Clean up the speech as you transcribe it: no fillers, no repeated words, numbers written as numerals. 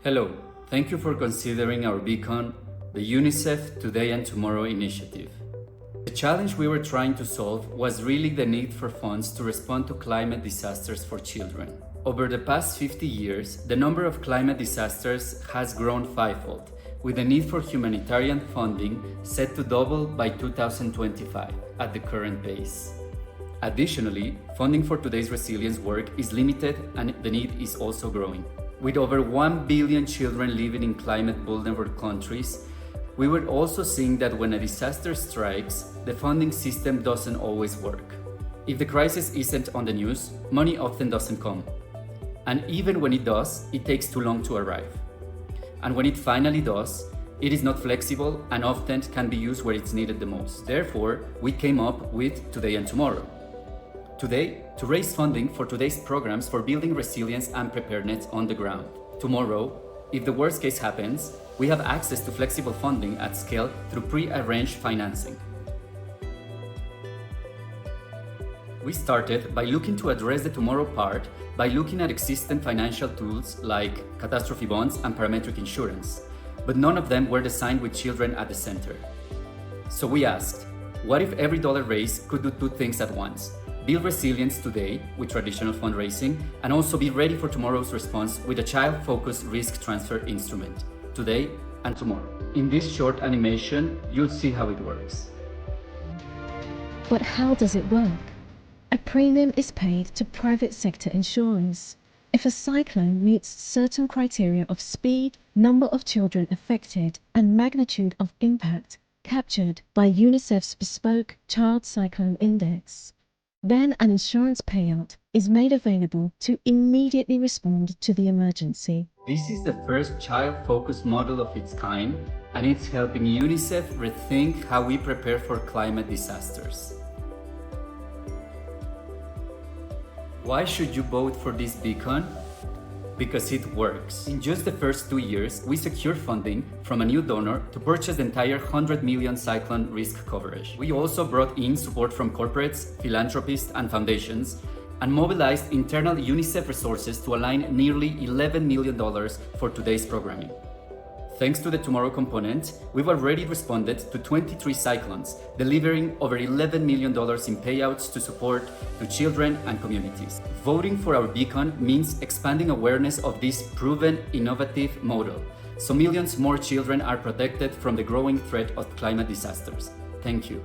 Hello, thank you for considering our beacon, the UNICEF Today and Tomorrow initiative. The challenge we were trying to solve was really the need for funds to respond to climate disasters for children. Over the past 50 years, the number of climate disasters has grown fivefold, with the need for humanitarian funding set to double by 2025 at the current pace. Additionally, funding for today's resilience work is limited and the need is also growing. With over 1 billion children living in climate-vulnerable countries, we were also seeing that when a disaster strikes, the funding system doesn't always work. If the crisis isn't on the news, money often doesn't come. And even when it does, it takes too long to arrive. And when it finally does, it is not flexible and often can be used where it's needed the most. Therefore, we came up with Today and Tomorrow. Today, to raise funding for today's programs for building resilience and preparedness on the ground. Tomorrow, if the worst case happens, we have access to flexible funding at scale through pre-arranged financing. We started by looking to address the tomorrow part by looking at existing financial tools like catastrophe bonds and parametric insurance, but none of them were designed with children at the center. So we asked, what if every dollar raised could do two things at once? Build resilience today with traditional fundraising and also be ready for tomorrow's response with a child-focused risk transfer instrument, today and tomorrow. In this short animation, you'll see how it works. But how does it work? A premium is paid to private sector insurance. If a cyclone meets certain criteria of speed, number of children affected, and magnitude of impact captured by UNICEF's bespoke Child Cyclone Index, then an insurance payout is made available to immediately respond to the emergency. This is the first child-focused model of its kind, and it's helping UNICEF rethink how we prepare for climate disasters. Why should you vote for this beacon? Because it works. In just the first 2 years, we secured funding from a new donor to purchase the entire 100 million cyclone risk coverage. We also brought in support from corporates, philanthropists, and foundations, and mobilized internal UNICEF resources to align nearly $11 million for today's programming. Thanks to the Tomorrow component, we've already responded to 23 cyclones, delivering over $11 million in payouts to support to children and communities. Voting for our beacon means expanding awareness of this proven, innovative model, so millions more children are protected from the growing threat of climate disasters. Thank you.